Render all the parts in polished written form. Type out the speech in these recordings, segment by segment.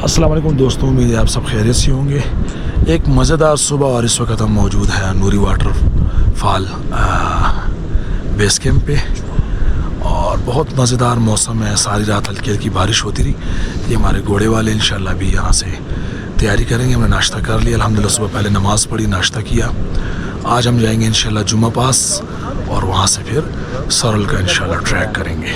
अस्सलाम वालेकुम दोस्तों, उम्मीद है आप सब खैरियत से होंगे। एक मज़ेदार सुबह और इस वक्त हम मौजूद हैं नूरी वाटर फॉल बेस कैंप पे और बहुत मज़ेदार मौसम है। सारी रात हल्की हल्की बारिश होती रही। ये हमारे घोड़े वाले इंशाल्लाह भी यहाँ से तैयारी करेंगे। हमने नाश्ता कर लिया अल्हम्दुलिल्लाह, सुबह पहले नमाज़ पढ़ी, नाश्ता किया। आज हम जाएंगे इंशाल्लाह जुम्मा पास और वहाँ से फिर सरल का इंशाल्लाह ट्रैक करेंगे।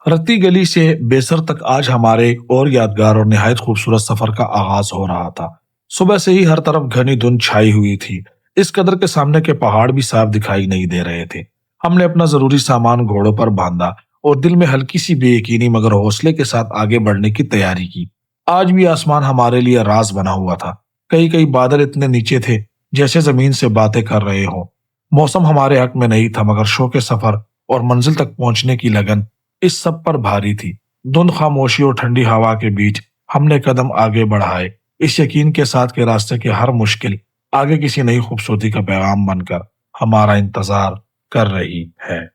रत्ती गली से बेसर तक आज हमारे एक और यादगार और निहायत खूबसूरत सफर का आगाज हो रहा था। सुबह से ही हर तरफ घनी धुंध छाई हुई थी। इस कदर के सामने के पहाड़ भी साफ दिखाई नहीं दे रहे थे। हमने अपना जरूरी सामान घोड़ों पर बांधा और दिल में हल्की सी बेयकीनी मगर हौसले के साथ आगे बढ़ने की तैयारी की। आज भी आसमान हमारे लिए राज बना हुआ था। कई कई बादल इतने नीचे थे जैसे जमीन से बातें कर रहे हो। मौसम हमारे हक में नहीं था मगर शौक सफर और मंजिल तक पहुंचने की लगन इस सब पर भारी थी। धुंध, खामोशी और ठंडी हवा के बीच हमने कदम आगे बढ़ाए, इस यकीन के साथ कि रास्ते की हर मुश्किल आगे किसी नई खूबसूरती का पैगाम बनकर हमारा इंतजार कर रही है।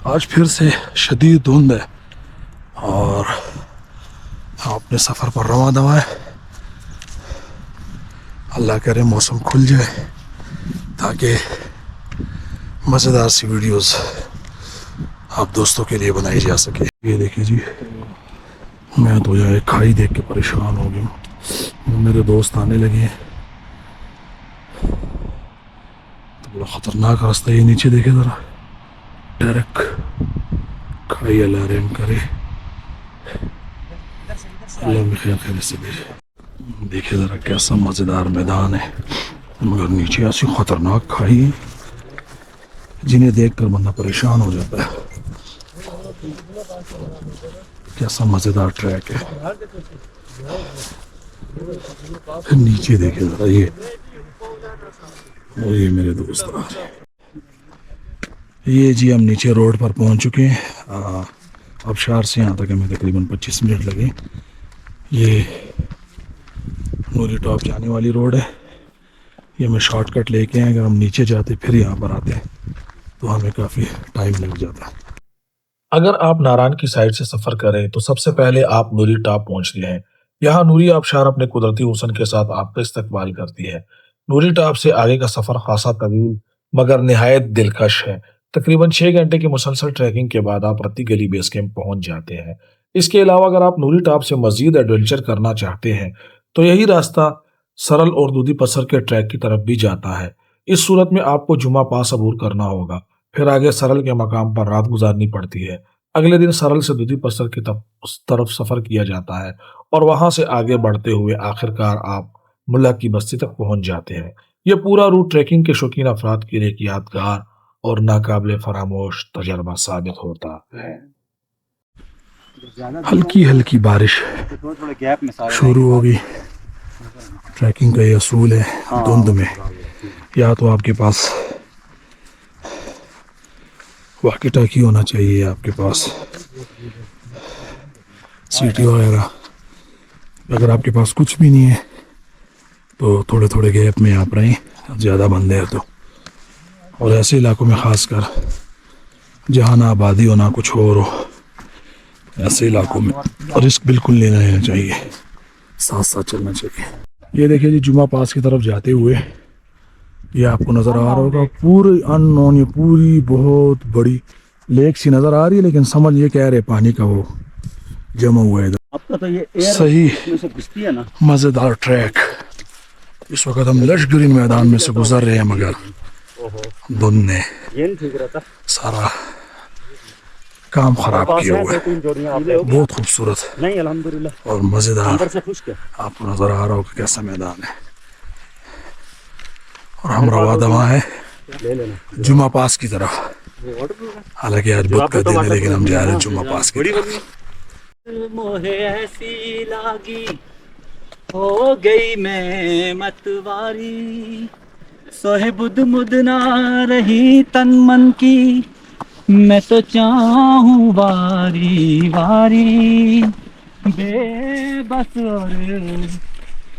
आज फिर से शदीद धुंध है और हम अपने सफर पर रवां दवा है। अल्लाह करे मौसम खुल जाए ताकि मज़ेदार सी वीडियोस आप दोस्तों के लिए बनाई जा सके। ये देखिए जी, मैं तो यार खाई देख के परेशान हो गया हूँ। मेरे दोस्त आने लगे हैं तो बड़ा ख़तरनाक रास्ता। ये नीचे देखे ज़रा, डायरेक्ट खाई अल्लाह रहम करे, अल्लाह में खैर खैर से भेजे। देखिए ज़रा कैसा मज़ेदार मैदान है मगर नीचे ऐसी ख़तरनाक खाई है जिन्हें देखकर बंदा परेशान हो जाता है। कैसा मजेदार ट्रैक है। फिर नीचे देखे जरा, ये मेरे दोस्त आ रहे हैं। ये जी हम नीचे रोड पर पहुंच चुके हैं। अब शहर से यहाँ तक हमें तकरीबन 25 मिनट लगे। ये नूरी टॉप जाने वाली रोड है। ये हमें शॉर्टकट लेके हैं। अगर हम नीचे जाते फिर यहाँ पर आते तो हमें काफ़ी टाइम लग जाता है। अगर आप नारायण की साइड से सफर करें तो सबसे पहले आप नूरी टॉप पहुंचते हैं। यहाँ नूरी आबशार अपने कुदरती हुस्न के साथ आपका इस्तकबाल करती है। नूरी टॉप से आगे का सफर खासा तवील मगर निहायत दिलकश है। तकरीबन 6 घंटे की मुसलसल ट्रैकिंग के बाद आप रत्ती गली बेस कैंप पहुंच जाते हैं। इसके अलावा अगर आप नूरी टॉप से मजीद एडवेंचर करना चाहते हैं तो यही रास्ता सरल और दूधी पसर के ट्रैक की तरफ भी जाता है। इस सूरत में आपको जुमा पास अबूर करना होगा, फिर आगे सरल के मकाम पर रात गुजारनी पड़ती है। अगले दिन सरल से दूधी पसर की तरफ सफर किया जाता है और वहां से आगे बढ़ते हुए आखिरकार आप मुल्ला की बस्ती तक पहुंच जाते हैं। यह पूरा रूट ट्रैकिंग के शौकीन अफराद के लिए एक यादगार और नाकाबिले फरामोश तजर्बा साबित होता है। हल्की हल्की बारिश शुरू होगी। ट्रैकिंग का ये असूल है, धुंध में या तो आपके पास वाकी टाकी होना चाहिए, आपके पास सीटी वगैरह। अगर आपके पास कुछ भी नहीं है तो थोड़े थोड़े गैप में आप रहें, ज़्यादा बंदे हैं तो। और ऐसे इलाकों में ख़ासकर जहाँ ना आबादी हो ना कुछ और हो, ऐसे इलाकों में रिस्क बिल्कुल नहीं लेना चाहिए, साथ साथ चलना चाहिए। ये देखिए जी, जुमा पास की तरफ जाते हुए ये आपको नज़र आ रहा होगा पूरी अननोन, ये पूरी बहुत बड़ी लेक सी नज़र आ रही है, लेकिन समझ ये कह रहे पानी का वो जमा हुआ है इधर। तो ये सही है ना, मज़ेदार ट्रैक। इस वक्त हम लश ग्रीन मैदान में से गुजर रहे हैं मगर धुंध ने सारा काम खराब किया हुआ है। बहुत खूबसूरत और मज़ेदार आपको नज़र आ रहा होगा कैसा मैदान है। और हम रवा दवा है जुमा पास की तरफ। हालांकि आज बुध का दिन है लेकिन हम जा रहे हैं जुमा पास की तरफ। मोहे ऐसी लागी हो गई मैं मतवारी, सोहे बुध मुद ना रही तन मन की, मैं तो चाहूं वारी वारी, बेबस और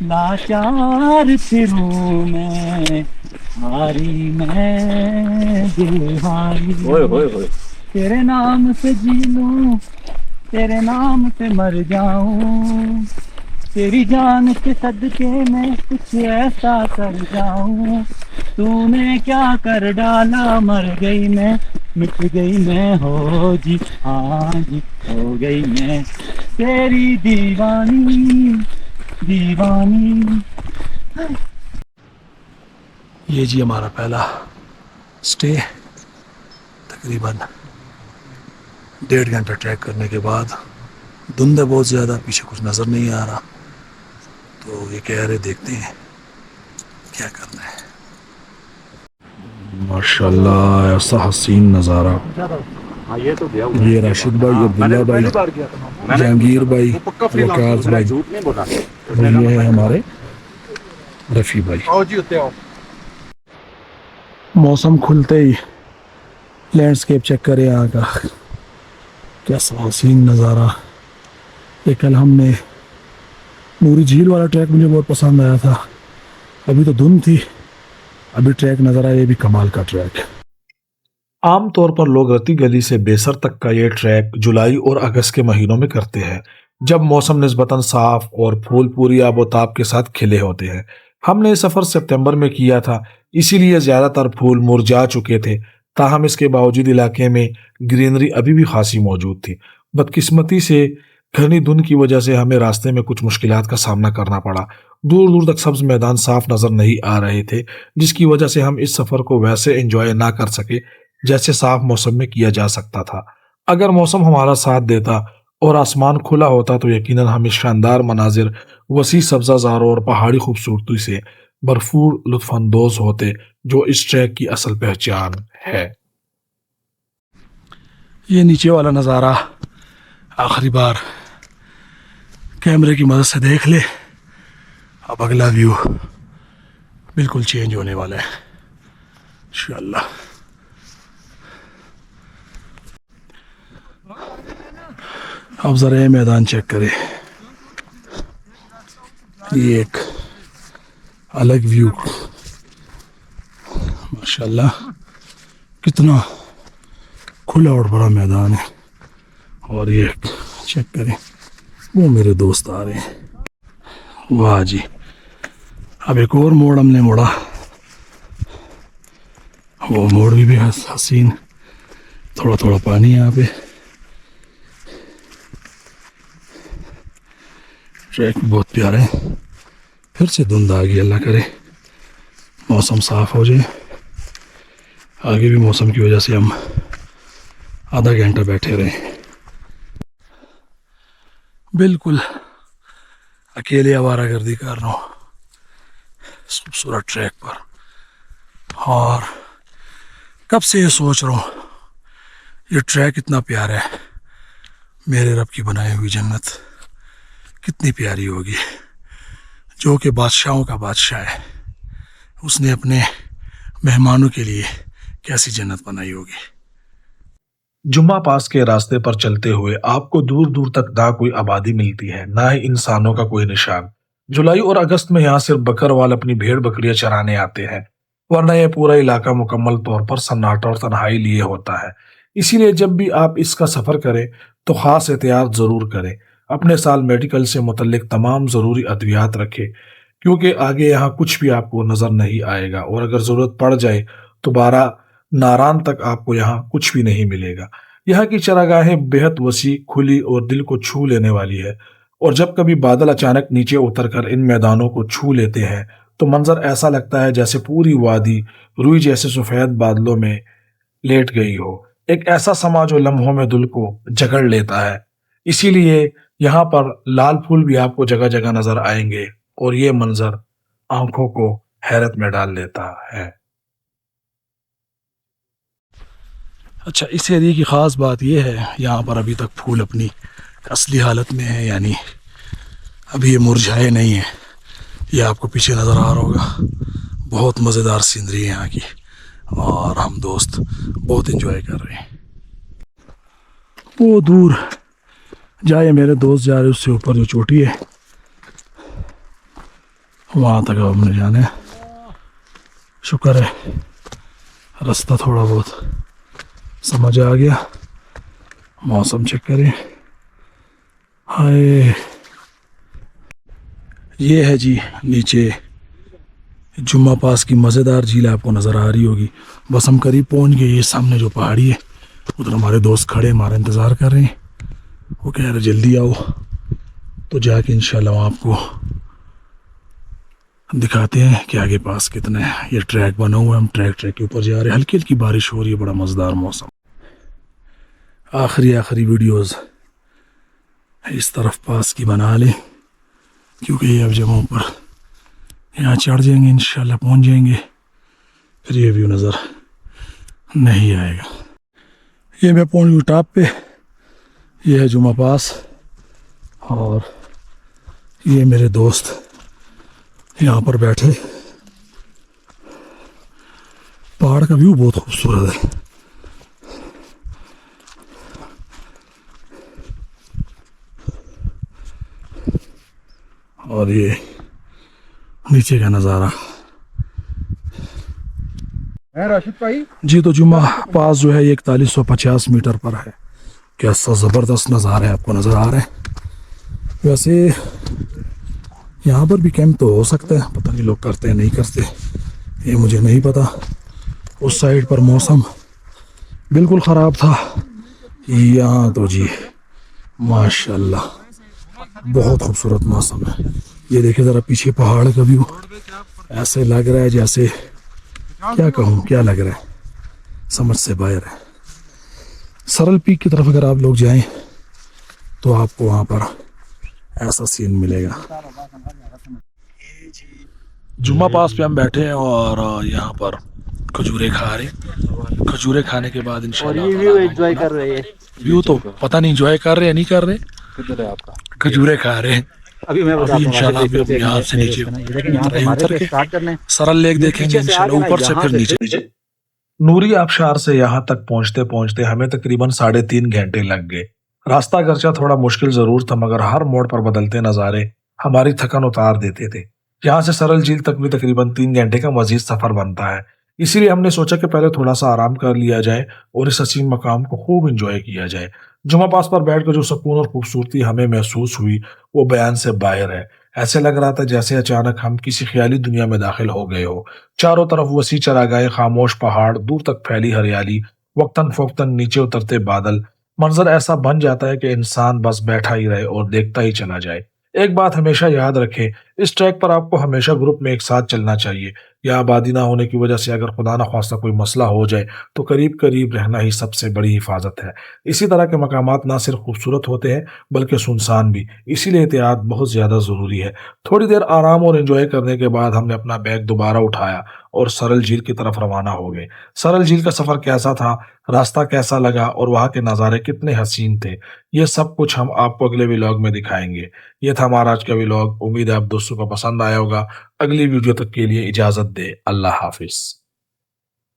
लाचार फिरूं मैं, हारी मैं दिलहारी, तेरे नाम से जी लूं तेरे नाम पे मर जाऊं, तेरी जान के सदके में कुछ ऐसा कर जाऊं। तूने क्या कर डाला, मर गई मैं, मिट गई मैं, हो जी हाँ जी, हो गई मैं तेरी दीवानी दीवानी। ये जी हमारा पहला स्टे, तकरीबन 1.5 घंटा ट्रैक करने के बाद। धुंध है बहुत ज़्यादा, पीछे कुछ नज़र नहीं आ रहा, तो ये कह रहे देखते हैं क्या करना है। माशाल्लाह ऐसा हसीन नज़ारा। ये राशिद भाई, अब्दुल्ला भाई, जहांगीर भाई, वकास भाई, और ये है हमारे रफ़ी भाई। मौसम खुलते ही लैंडस्केप चेक करें यहाँ का, कैसा हसीन नज़ारा। ये कल हमने नूरी झील वाला ट्रैक मुझे बहुत पसंद आया था, अभी तो धुंध थी, अभी ट्रैक नज़र आया, ये भी कमाल का ट्रैक। आमतौर पर लोग रती गली से बेसर तक का ये ट्रैक जुलाई और अगस्त के महीनों में करते हैं, जब मौसम निस्बतन साफ और फूल पूरी आबोताब के साथ खिले होते हैं। हमने ये सफ़र सितंबर में किया था, इसीलिए ज़्यादातर फूल मुरझा चुके थे। ताहम इसके बावजूद इलाके में ग्रीनरी अभी भी खासी मौजूद थी। बदकिस्मती से घनी धुंध की वजह से हमें रास्ते में कुछ मुश्किलात का सामना करना पड़ा। दूर दूर तक सब्ज मैदान साफ नज़र नहीं आ रहे थे, जिसकी वजह से हम इस सफ़र को वैसे एंजॉय ना कर सके जैसे साफ मौसम में किया जा सकता था। अगर मौसम हमारा साथ देता और आसमान खुला होता तो यकीनन हम इस शानदार मनाजिर, वसी सब्जाजारों और पहाड़ी खूबसूरती से भरपूर लुत्फानंदोज होते, जो इस ट्रैक की असल पहचान है। ये नीचे वाला नज़ारा आखिरी बार कैमरे की मदद से देख ले, अब अगला व्यू बिल्कुल चेंज होने वाला है इंशाअल्लाह। अब ज़रा ये मैदान चेक करें, ये एक अलग व्यू, माशाल्लाह कितना खुला और बड़ा मैदान है। और ये चेक करें, वो मेरे दोस्त आ रहे हैं, वाह जी। अब एक और मोड़ हमने मोड़ा, वो मोड़ भी हसीन, थोड़ा थोड़ा पानी यहाँ पे, ट्रैक बहुत प्यारा है। फिर से धुंध आ गई, अल्लाह करे मौसम साफ हो जाए। आगे भी मौसम की वजह से हम आधा घंटा बैठे रहे, बिल्कुल अकेले आवारागर्दी कर रहा हूँ इस खूबसूरत ट्रैक पर। और कब से ये सोच रहा हूँ, ये ट्रैक इतना प्यारा है, मेरे रब की बनाई हुई जन्नत कितनी प्यारी होगी, जो कि बादशाहों का बादशाह है, उसने अपने मेहमानों के लिए कैसी जन्नत बनाई होगी। जुम्मा पास के रास्ते पर चलते हुए आपको दूर दूर तक ना कोई आबादी मिलती है, ना ही इंसानों का कोई निशान। जुलाई और अगस्त में यहाँ सिर्फ बकरवाल अपनी भेड़ बकरियां चराने आते हैं, वरना यह पूरा इलाका मुकम्मल तौर पर सन्नाटा और तन्हाई लिए होता है। इसीलिए जब भी आप इसका सफर करें तो खास एहतियात जरूर करें, अपने साथ मेडिकल से मुतल्लिक तमाम ज़रूरी अद्वियात रखें, क्योंकि आगे यहाँ कुछ भी आपको नज़र नहीं आएगा, और अगर ज़रूरत पड़ जाए तो 12 नारान तक आपको यहाँ कुछ भी नहीं मिलेगा। यहाँ की चरागाहें बेहद वसी, खुली और दिल को छू लेने वाली है, और जब कभी बादल अचानक नीचे उतरकर इन मैदानों को छू लेते हैं तो मंजर ऐसा लगता है जैसे पूरी वादी रुई जैसे सफ़ेद बादलों में लेट गई हो। एक ऐसा समा जो लम्हों में दिल को जकड़ लेता है। इसीलिए यहाँ पर लाल फूल भी आपको जगह जगह नजर आएंगे, और ये मंजर आंखों को हैरत में डाल लेता है। अच्छा, इस एरिया की ख़ास बात यह है, यहाँ पर अभी तक फूल अपनी असली हालत में है, यानी अभी ये मुरझाए नहीं है। ये आपको पीछे नज़र आ रहा होगा, बहुत मज़ेदार सीनरी है यहाँ की, और हम दोस्त बहुत एंजॉय कर रहे हैं। वो दूर जाए मेरे दोस्त जा रहे, उससे ऊपर जो चोटी है वहाँ तक हमने जाना है। शुक्र है रास्ता थोड़ा बहुत समझ आ गया। मौसम चेक करें, हाय, ये है जी नीचे जुम्मा पास की मज़ेदार झील आपको नज़र आ रही होगी। बस हम करीब पहुंच गए। ये सामने जो पहाड़ी है उधर हमारे दोस्त खड़े हमारा इंतज़ार कर रहे हैं। वो कह रहे जल्दी आओ, तो जाके इंशाल्लाह वहाँ आपको दिखाते हैं कि आगे पास कितना है। ये ट्रैक बना हुआ है, हम ट्रैक के ऊपर जा रहे हैं। हल्की हल्की बारिश हो रही है, बड़ा मज़ेदार मौसम। आखिरी वीडियोस इस तरफ पास की बना लें, क्योंकि ये अब जब हम ऊपर यहाँ चढ़ जाएंगे इंशाल्लाह पहुँच जाएंगे, फिर ये व्यू नज़र नहीं आएगा। ये मैं पहुँच गया टॉप पे। ये है जुम्मा पास और ये मेरे दोस्त यहाँ पर बैठे। पहाड़ का व्यू बहुत खूबसूरत है। और ये नीचे का नज़ारा है राशिद भाई। जी। तो जुम्मा पास जो है ये 4150 मीटर पर है। कैसा ज़बरदस्त नज़ारा है, आपको नज़र आ रहा है। वैसे यहाँ पर भी कैंप तो हो सकता है, पता नहीं लोग करते हैं नहीं करते, ये मुझे नहीं पता। उस साइड पर मौसम बिल्कुल ख़राब था, यहाँ तो जी माशाल्लाह बहुत खूबसूरत मौसम है। ये देखिए ज़रा पीछे पहाड़ का व्यू, ऐसे लग रहा है जैसे क्या कहूँ, क्या लग रहा है, समझ से बाहर है। सरल पीक की तरफ अगर आप लोग जाएं तो आपको वहाँ पर ऐसा सीन मिलेगा। जुम्मा पास पे हम बैठे हैं और यहाँ पर खजूरें खा रहे। खजूरें खाने के बाद इंशाल्लाह व्यू एंजॉय कर रहे हैं। व्यू तो पता नहीं एंजॉय कर रहे हैं नहीं कर रहे, किधर है आपका? खजूरें खा रहे हैं। अभी मैं अभी इंशाल्लाह अभी हम यहाँ से नीचे उतर के स्टार्ट करने सरल लेक देखेंगे इंशाल्लाह, ऊपर से फिर नीचे। नूरी आबशार से यहाँ तक पहुँचते पहुँचते हमें तकरीबन 3.5 घंटे लग गए। रास्ता अगरचा थोड़ा मुश्किल जरूर था, मगर हर मोड़ पर बदलते नज़ारे हमारी थकन उतार देते थे। यहाँ से सरल झील तक भी तकरीबन 3 घंटे का मजीद सफर बनता है। इसीलिए हमने सोचा कि पहले थोड़ा सा आराम कर लिया जाए और इस हसीन मकाम को खूब इंजॉय किया जाए। जुम्मा पास पर बैठकर जो सुकून और खूबसूरती हमें महसूस हुई वो बयान से बाहर है। ऐसे लग रहा था जैसे अचानक हम किसी ख्याली दुनिया में दाखिल हो गए हो। चारों तरफ वसी चरागाहें, खामोश पहाड़, दूर तक फैली हरियाली, वक्तन फोक्तन नीचे उतरते बादल। मंजर ऐसा बन जाता है कि इंसान बस बैठा ही रहे और देखता ही चला जाए। एक बात हमेशा याद रखें, इस ट्रैक पर आपको हमेशा ग्रुप में एक साथ चलना चाहिए। या आबादी ना होने की वजह से अगर खुदा न खास्ता कोई मसला हो जाए तो करीब करीब रहना ही सबसे बड़ी हिफाजत है। इसी तरह के मकामात ना सिर्फ खूबसूरत होते हैं बल्कि सुनसान भी, इसीलिए एहतियात बहुत ज़्यादा ज़रूरी है। थोड़ी देर आराम और एंजॉय करने के बाद हमने अपना बैग दोबारा उठाया और सरल झील की तरफ रवाना हो गए। सरल झील का सफ़र कैसा था, रास्ता कैसा लगा और वहाँ के नज़ारे कितने हसीन थे, ये सब कुछ हम आपको अगले व्लॉग में दिखाएंगे। ये था हमारा आज का व्लॉग। उम्मीद है आप दोस्तों को पसंद आया होगा। अगली वीडियो तक के लिए इजाज़त दे। अल्लाह हाफिज़।